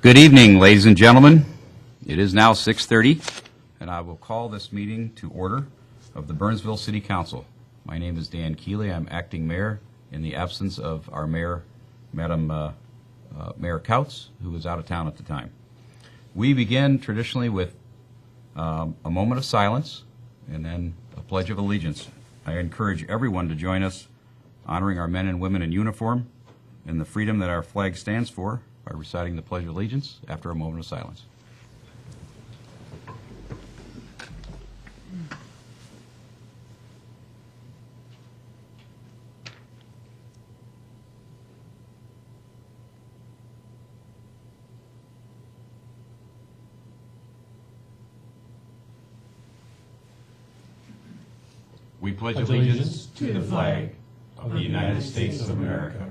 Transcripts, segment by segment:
Good evening, ladies and gentlemen. It is now 6:30, and I will call this meeting to order of the Burnsville City Council. My name is Dan Keeley. I'm acting mayor in the absence of our mayor, Madam Mayor Couts, who was out of town at the time. We begin traditionally with a moment of silence and then a pledge of allegiance. I encourage everyone to join us honoring our men and women in uniform and the freedom that our flag stands for by reciting the Pledge of Allegiance after a moment of silence. We pledge allegiance to the flag of the United States of America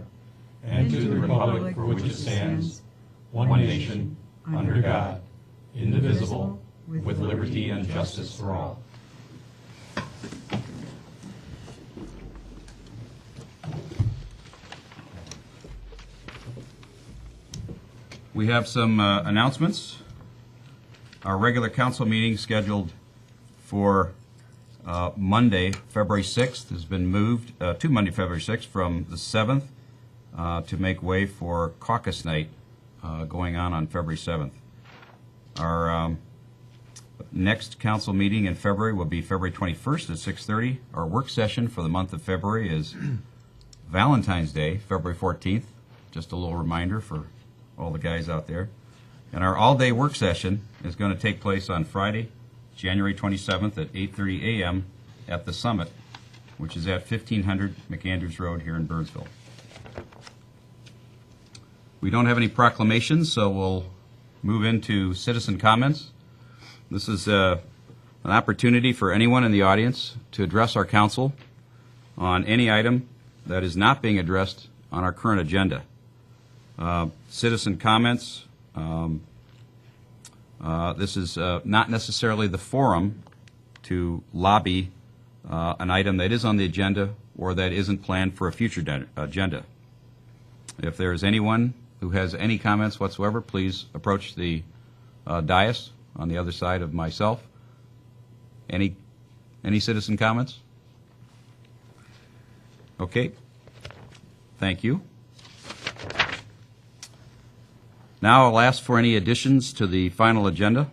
and to the republic for which it stands, one nation, under God, indivisible, with liberty and justice for all. We have some announcements. Our regular council meeting scheduled for Monday, February 6th, has been moved to Monday, February 6th from the 7th to make way for caucus night going on February 7th. Our next council meeting in February will be February 21st at 6:30. Our work session for the month of February is Valentine's Day, February 14th. Just a little reminder for all the guys out there. And our all-day work session is going to take place on Friday, January 27th at 8:30 a.m. at the Summit, which is at 1500 McAndrews Road here in Burnsville. We don't have any proclamations, so we'll move into citizen comments. This is an opportunity for anyone in the audience to address our council on any item that is not being addressed on our current agenda. Citizen comments, this is not necessarily the forum to lobby an item that is on the agenda or that isn't planned for a future agenda. If there is anyone who has any comments whatsoever, please approach the dais on the other side of myself. Any citizen comments? Okay. Thank you. Now I'll ask for any additions to the final agenda.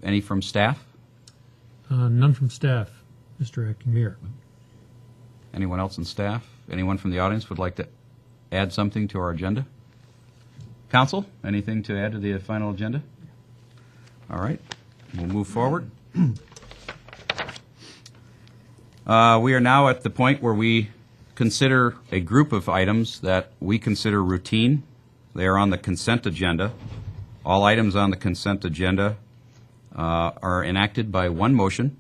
Any from staff? None from staff, Mr. Acting Mayor. Anyone else in staff? Anyone from the audience would like to add something to our agenda? Council, anything to add to the final agenda? All right, we'll move forward. We are now at the point where we consider a group of items that we consider routine. They are on the consent agenda. All items on the consent agenda are enacted by one motion.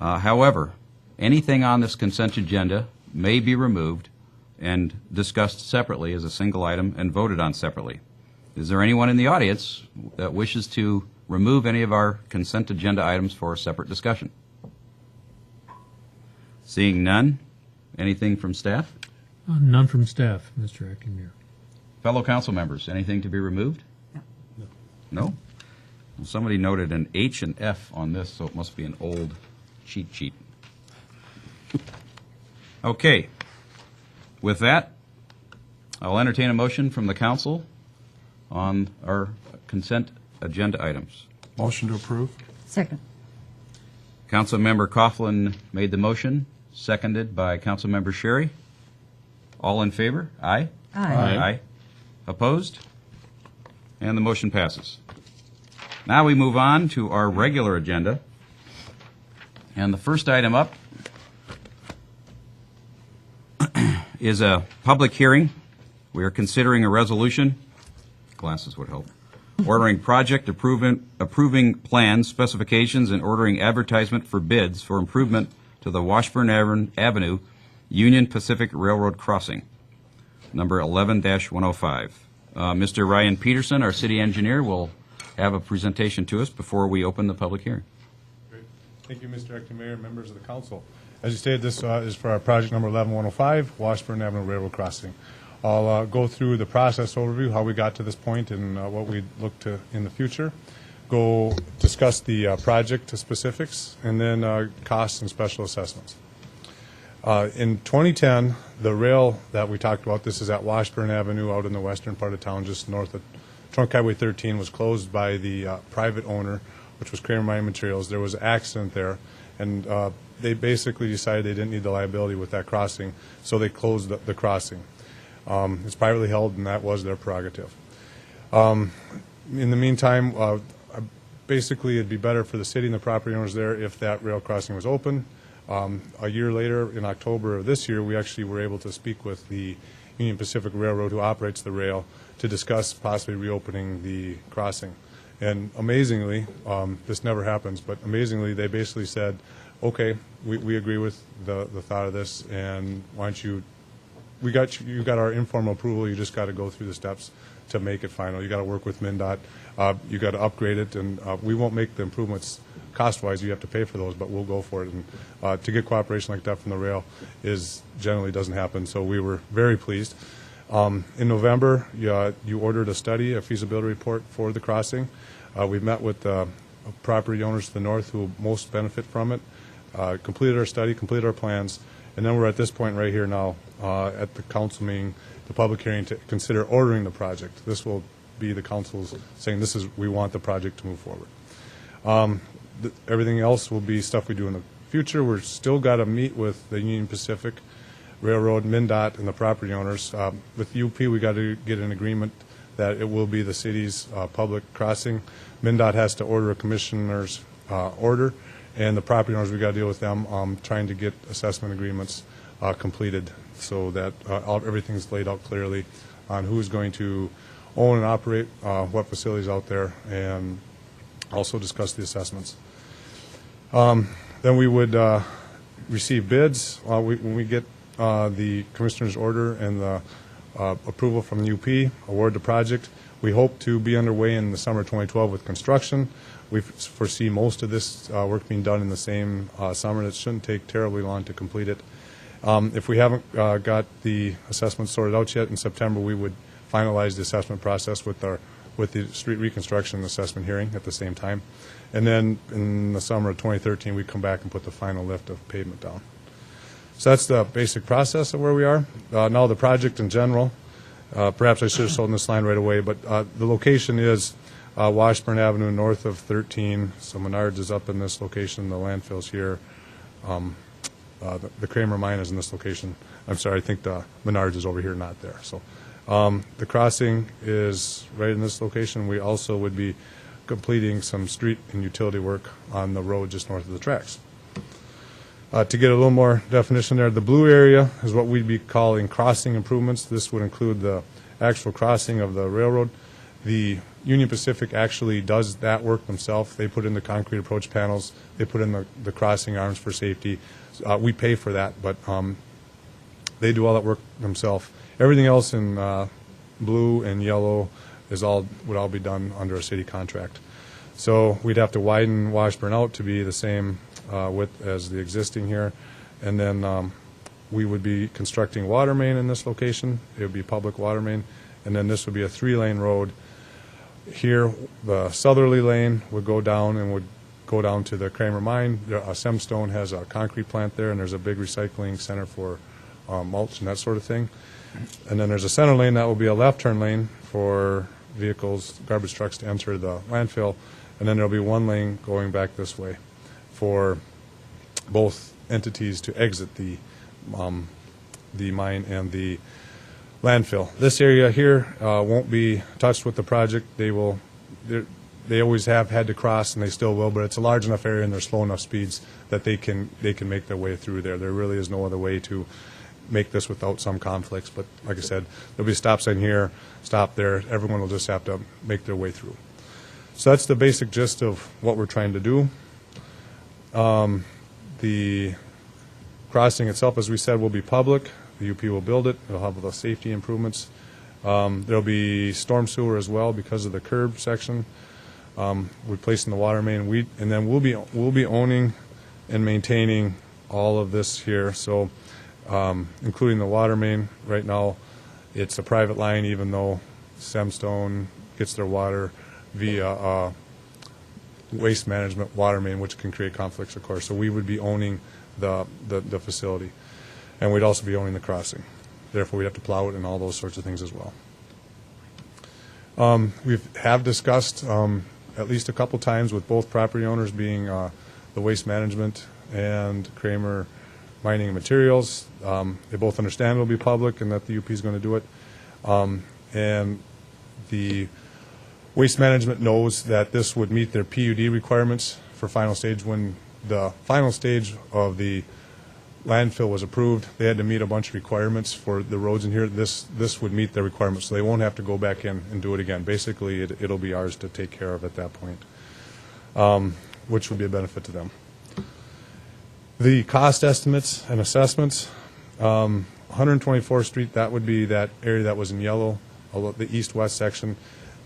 However, anything on this consent agenda may be removed and discussed separately as a single item and voted on separately. Is there anyone in the audience that wishes to remove any of our consent agenda items for separate discussion? Seeing none, anything from staff? None from staff, Mr. Acting Mayor. Fellow council members, anything to be removed? No. No? Well, somebody noted an H and F on this, so it must be an old cheat sheet. Okay. With that, I'll entertain a motion from the council on our consent agenda items. Motion to approve. Second. Councilmember Coughlin made the motion, seconded by Councilmember Sherry. All in favor? Aye? Aye. Aye. Opposed? And the motion passes. Now we move on to our regular agenda. And the first item up is a public hearing. We are considering a resolution, glasses would help, ordering project approving plans, specifications, and ordering advertisement for bids for improvement to the Washburn Avenue Union Pacific Railroad crossing, number 11-105. Mr. Ryan Peterson, our city engineer, will have a presentation to us before we open the public hearing. Great. Thank you, Mr. Acting Mayor, members of the council. As you stated, this is for our project number 11-105, Washburn Avenue Railroad Crossing. I'll go through the process overview, how we got to this point and what we look to in the future. Go discuss the project specifics, and then costs and special assessments. In 2010, the rail that we talked about, this is at Washburn Avenue out in the western part of town, just north of Trunk Highway 13, was closed by the private owner, which was Kramer Mining Materials. There was an accident there, and they basically decided they didn't need the liability with that crossing, so they closed the crossing. It's privately held, and that was their prerogative. In the meantime, basically it'd be better for the city and the property owners there if that rail crossing was open. A year later, in October of this year, we actually were able to speak with the Union Pacific Railroad, who operates the rail, to discuss possibly reopening the crossing. And amazingly, this never happens, but amazingly, they basically said, okay, we agree with the thought of this, and why don't you, you got our informal approval, you just got to go through the steps to make it final. You got to work with MnDOT, you got to upgrade it, and we won't make the improvements cost-wise, you have to pay for those, but we'll go for it. And to get cooperation like that from the rail generally doesn't happen, so we were very pleased. In November, you ordered a study, a feasibility report for the crossing. We've met with the property owners to the north who will most benefit from it, completed our study, completed our plans, and then we're at this point right here now at the council meeting, the public hearing to consider ordering the project. This will be the council's saying we want the project to move forward. Everything else will be stuff we do in the future. We're still got to meet with the Union Pacific Railroad, MnDOT, and the property owners. With UP, we got to get an agreement that it will be the city's public crossing. MnDOT has to order a commissioner's order, and the property owners, we got to deal with them trying to get assessment agreements completed so that everything's laid out clearly on who's going to own and operate what facilities out there, and also discuss the assessments. Then we would receive bids. When we get the commissioner's order and the approval from the UP, award the project. We hope to be underway in the summer of 2012 with construction. We foresee most of this work being done in the same summer. It shouldn't take terribly long to complete it. If we haven't got the assessment sorted out yet, in September we would finalize the assessment process with the street reconstruction assessment hearing at the same time. And then in the summer of 2013, we come back and put the final lift of pavement down. So that's the basic process of where we are. Now the project in general, perhaps I should have shown this line right away, but the location is Washburn Avenue north of 13. So Menards is up in this location, the landfill's here. The Kramer mine is in this location. I'm sorry, I think the Menards is over here, not there. So the crossing is right in this location. We also would be completing some street and utility work on the road just north of the tracks. To get a little more definition there, the blue area is what we'd be calling crossing improvements. This would include the actual crossing of the railroad. The Union Pacific actually does that work themselves. They put in the concrete approach panels. They put in the crossing arms for safety. We pay for that, but they do all that work themselves. Everything else in blue and yellow would all be done under a city contract. So we'd have to widen Washburn out to be the same width as the existing here, and then we would be constructing water main in this location. It would be public water main, and then this would be a 3-lane road. Here, the southerly lane would go down and would go down to the Kramer mine. Semstone has a concrete plant there, and there's a big recycling center for mulch and that sort of thing. And then there's a center lane that will be a left turn lane for vehicles, garbage trucks to enter the landfill, and then there'll be one lane going back this way for both entities to exit the mine and the landfill. This area here won't be touched with the project. They always have had to cross, and they still will, but it's a large enough area and they're slow enough speeds that they can make their way through there. There really is no other way to make this without some conflicts, but like I said, there'll be a stop sign here, stop there. Everyone will just have to make their way through. So that's the basic gist of what we're trying to do. The crossing itself, as we said, will be public. The UP will build it. It'll have the safety improvements. There'll be storm sewer as well because of the curb section. We're placing the water main, and then we'll be owning and maintaining all of this here. So, including the water main right now, It's a private line, even though Semstone gets their water via waste management water main, which can create conflicts, of course. So we would be owning the facility, and we'd also be owning the crossing. Therefore, we'd have to plow it and all those sorts of things as well. We have discussed at least a couple times with both property owners, being the Waste Management and Kramer Mining and Materials. They both understand it'll be public and that the UP is going to do it. And the Waste Management knows that this would meet their PUD requirements for final stage. When the final stage of the landfill was approved, they had to meet a bunch of requirements for the roads in here. This would meet their requirements, so they won't have to go back in and do it again. Basically, it'll be ours to take care of at that point, which would be a benefit to them. The cost estimates and assessments, 124th Street, that would be that area that was in yellow, the east-west section,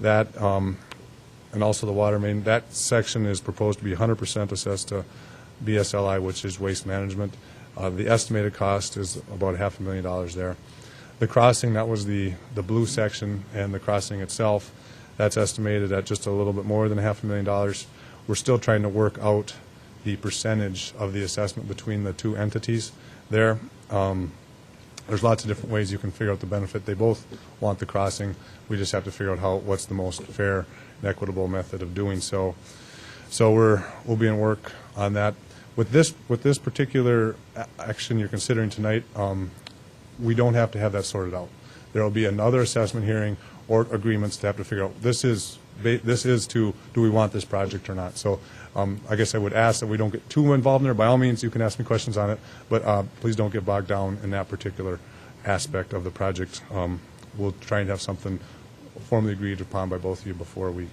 that, and also the water main. That section is proposed to be 100% assessed to BSLI, which is Waste Management. The estimated cost is about $500,000 there. The crossing, that was the blue section, and the crossing itself, that's estimated at just a little bit more than $500,000. We're still trying to work out the percentage of the assessment between the two entities there. There's lots of different ways you can figure out the benefit. They both want the crossing. We just have to figure out what's the most fair and equitable method of doing so. So we'll be in work on that. With this particular action you're considering tonight, we don't have to have that sorted out. There will be another assessment hearing or agreements to have to figure out. This is to, do we want this project or not? So I guess I would ask that we don't get too involved in there. By all means, you can ask me questions on it, but please don't get bogged down in that particular aspect of the project. We'll try and have something formally agreed upon by both of you before we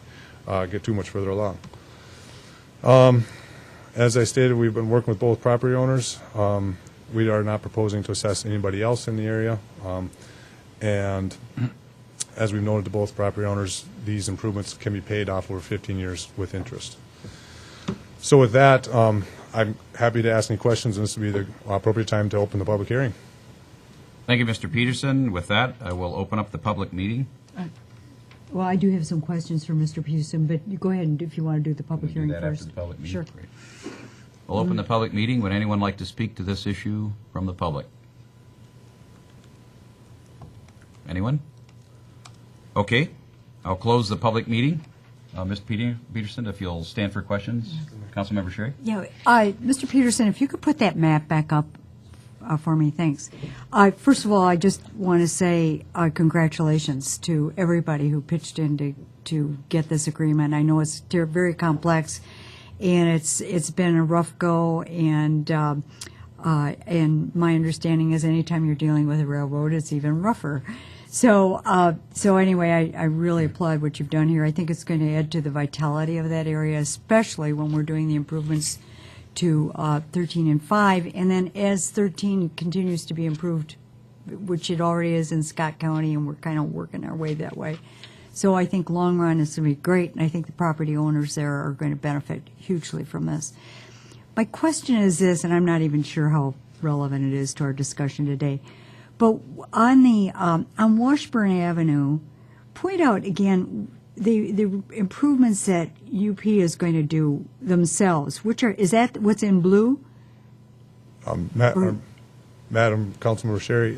get too much further along. As I stated, we've been working with both property owners. We are not proposing to assess anybody else in the area. And as we've noted to both property owners, these improvements can be paid off over 15 years with interest. So with that, I'm happy to ask any questions, and this will be the appropriate time to open the public hearing. Thank you, Mr. Peterson. With that, I will open up the public meeting. Well, I do have some questions for Mr. Peterson, but you go ahead and if you want to do the public We'll do hearing that first. after the public meeting. Sure. Great. We'll open the public meeting. Would anyone like to speak to this issue from the public? Anyone? Okay. I'll close the public meeting. Mr. Peterson, if you'll stand for questions. Councilmember Sherry? Yeah, Mr. Peterson, if you could put that map back up for me, thanks. First of all, I just want to say congratulations to everybody who pitched in to get this agreement. I know it's very complex, and it's been a rough go, and my understanding is anytime you're dealing with a railroad, it's even rougher. So anyway, I really applaud what you've done here. I think it's going to add to the vitality of that area, especially when we're doing the improvements to 13 and 5. And then as 13 continues to be improved, which it already is in Scott County, and we're kind of working our way that way. So I think long run it's going to be great, and I think the property owners there are going to benefit hugely from this. My question is this, and I'm not even sure how relevant it is to our discussion today. But on Washburn Avenue, point out again the improvements that UP is going to do themselves. Is that what's in blue? Madam Councilmember Sherry,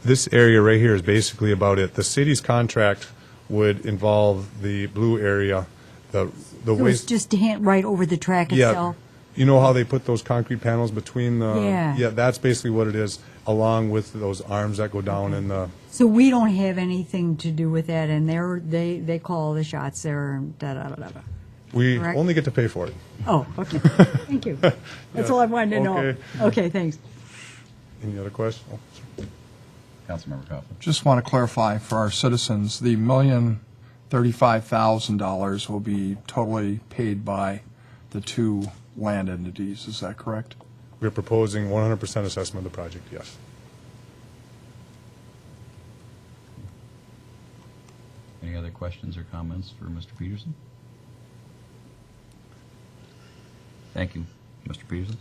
this area right here is basically about it. The city's contract would involve the blue area, the So waste. it's just right over the track Yeah. itself? You know how they put those concrete panels between the? Yeah. Yeah, that's basically what it is, along with those arms that go down in the. So we don't have anything to do with that, and they call the shots there, and da-da-da-da. We Correct. only get to pay for it. Oh, okay. Thank you. That's all I wanted to know. Okay. Okay, thanks. Any other questions? Councilmember Coughlin. Just want to clarify for our citizens, the $1,035,000 will be totally paid by the two land entities, is that correct? We're proposing 100% assessment of the project, yes. Any other questions or comments for Mr. Peterson? Thank you, Mr. Peterson.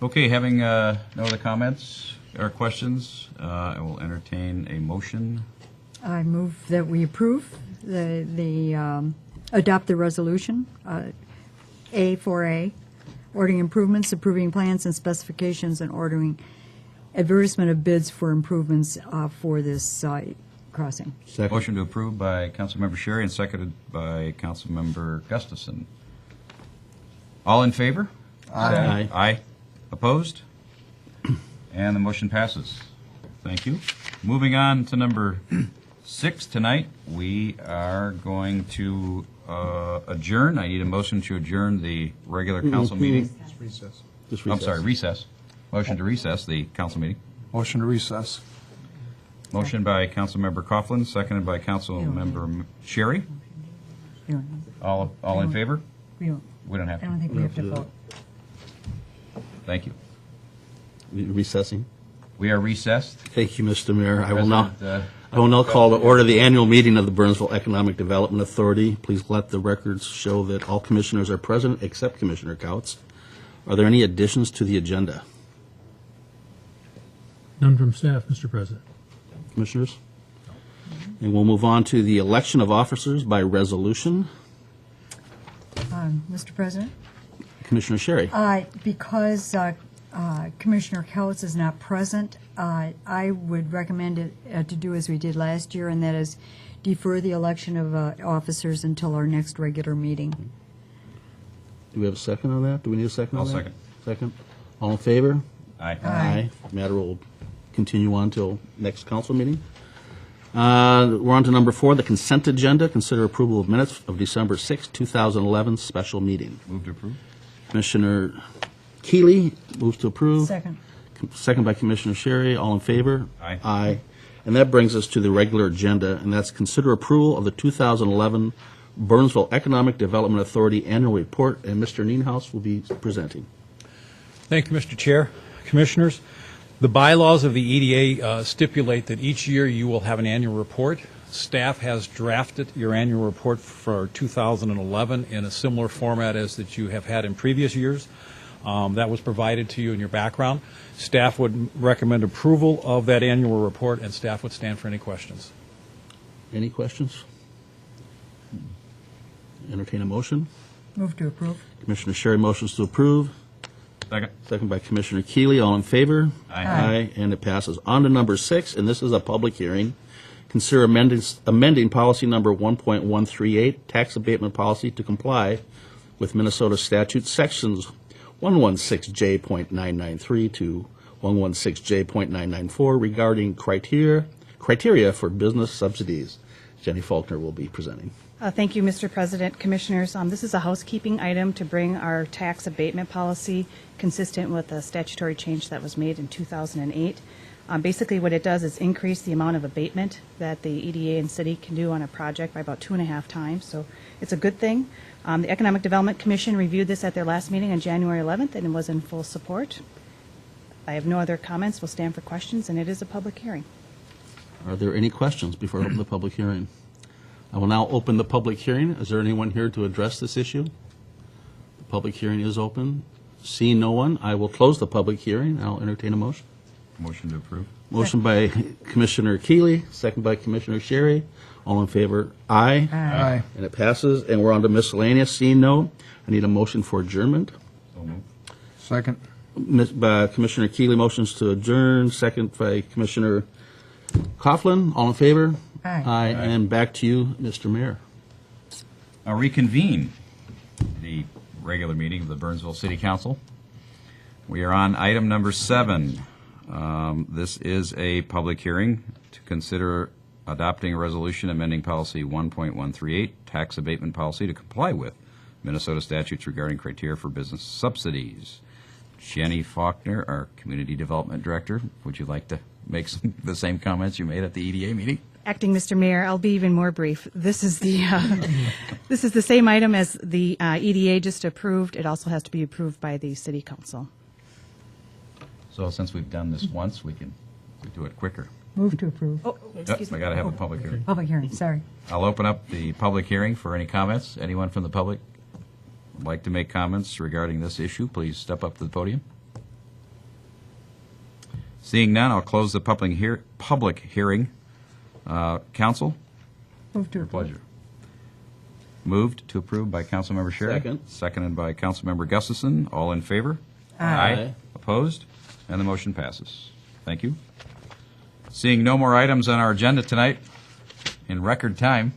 Okay, having no other comments, or questions, I will entertain a motion. I move that we approve adopt the resolution, A4A, ordering improvements, approving plans and specifications, and ordering advertisement of bids for improvements for this crossing. Second. Motion to approve by Councilmember Sherry and seconded by Councilmember Gustafson. All in favor? Aye. Aye. Opposed? And the motion passes. Thank you. Moving on to number 6 tonight, we are going to adjourn. I need a motion to adjourn the regular council meeting. Just I'm recess. sorry, recess. Motion to recess the council meeting. Motion to recess. Motion by Councilmember Coughlin, seconded by Councilmember Sherry. You don't- All in favor? we don't- We don't have I don't to. think we have to vote. Thank you. Recessing. We are recessed. Thank you, Mr. Mayor. President, I will now call to order the annual meeting of the Burnsville Economic Development Authority. Please let the records show that all commissioners are present except Commissioner Couts. Are there any additions to the agenda? None from staff, Mr. President. Commissioners? And we'll move on to the election of officers by resolution. Mr. President? Commissioner Sherry. Because Commissioner Couts is not present, I would recommend it to do as we did last year, and that is defer the election of officers until our next regular meeting. Do we have a second on that? Do we need a second on I'll that? second. Second. All in favor? Aye. Aye. Matter will continue on till next council meeting. We're on to number 4, the consent agenda. Consider approval of minutes of December 6, 2011 special meeting. Move to approve. Commissioner Keeley moves to approve. Second. Second by Commissioner Sherry. All in favor? Aye. Aye. And that brings us to the regular agenda, and that's consider approval of the 2011 Burnsville Economic Development Authority Annual Report, and Mr. Nienhaus will be presenting. Thank you, Mr. Chair. Commissioners, the bylaws of the EDA stipulate that each year you will have an annual report. Staff has drafted your annual report for 2011 in a similar format as that you have had in previous years. That was provided to you in your background. Staff would recommend approval of that annual report, and staff would stand for any questions. Any questions? Entertain a motion. Move to approve. Commissioner Sherry motions to approve. Second. Second by Commissioner Keeley. All in favor? Aye. And it passes. On to number 6, and this is a public hearing. Consider amending policy number 1.138, tax abatement policy, to comply with Minnesota statute sections 116J.993 to 116J.994 regarding criteria for business subsidies. Jenny Faulkner will be presenting. Thank you, Mr. President. Commissioners, this is a housekeeping item to bring our tax abatement policy consistent with the statutory change that was made in 2008. Basically, what it does is increase the amount of abatement that the EDA and city can do on a project by about 2.5 times, so it's a good thing. The Economic Development Commission reviewed this at their last meeting on January 11th, and it was in full support. I have no other comments. We'll stand for questions, and it is a public hearing. Are there any questions before I open the public hearing? I will now open the public hearing. Is there anyone here to address this issue? The public hearing is open. Seeing no one, I will close the public hearing. I'll entertain a motion. Motion to approve. Motion by Commissioner Keeley, second by Commissioner Sherry. All in favor? Aye. Aye. And it passes. And we're on to miscellaneous. Seeing no, I need a motion for adjournment. So moved. Second. By Commissioner Keeley, motions to adjourn, second by Commissioner Coughlin. All in favor? Aye. Aye. And back to you, Mr. Mayor. I'll reconvene the regular meeting of the Burnsville City Council. We are on item number 7. This is a public hearing to consider adopting a resolution amending policy 1.138, tax abatement policy, to comply with Minnesota statutes regarding criteria for business subsidies. Jenny Faulkner, our Community Development Director, would you like to make the same comments you made at the EDA meeting? Acting Mr. Mayor, I'll be even more brief. This is the this is the same item as the EDA just approved. It also has to be approved by the City Council. So since we've done this once, we can do it quicker. Move to approve. Oh, excuse I me. got to have a public hearing. Public hearing, sorry. I'll open up the public hearing for any comments. Anyone from the public would like to make comments regarding this issue, please step up to the podium. Seeing none, I'll close the public hearing. Council? Move to Your approve. pleasure. Moved to approve by Councilmember Sherry. Second. Seconded by Councilmember Gustafson. All in favor? Aye. Opposed? And the motion passes. Thank you. Seeing no more items on our agenda tonight, in record time,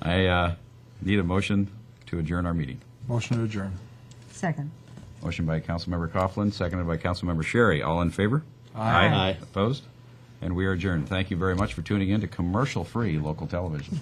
I need a motion to adjourn our meeting. Motion to adjourn. Second. Motion by Councilmember Coughlin, seconded by Councilmember Sherry. All in favor? Aye. Opposed? And we are adjourned. Thank you very much for tuning in to commercial-free local television.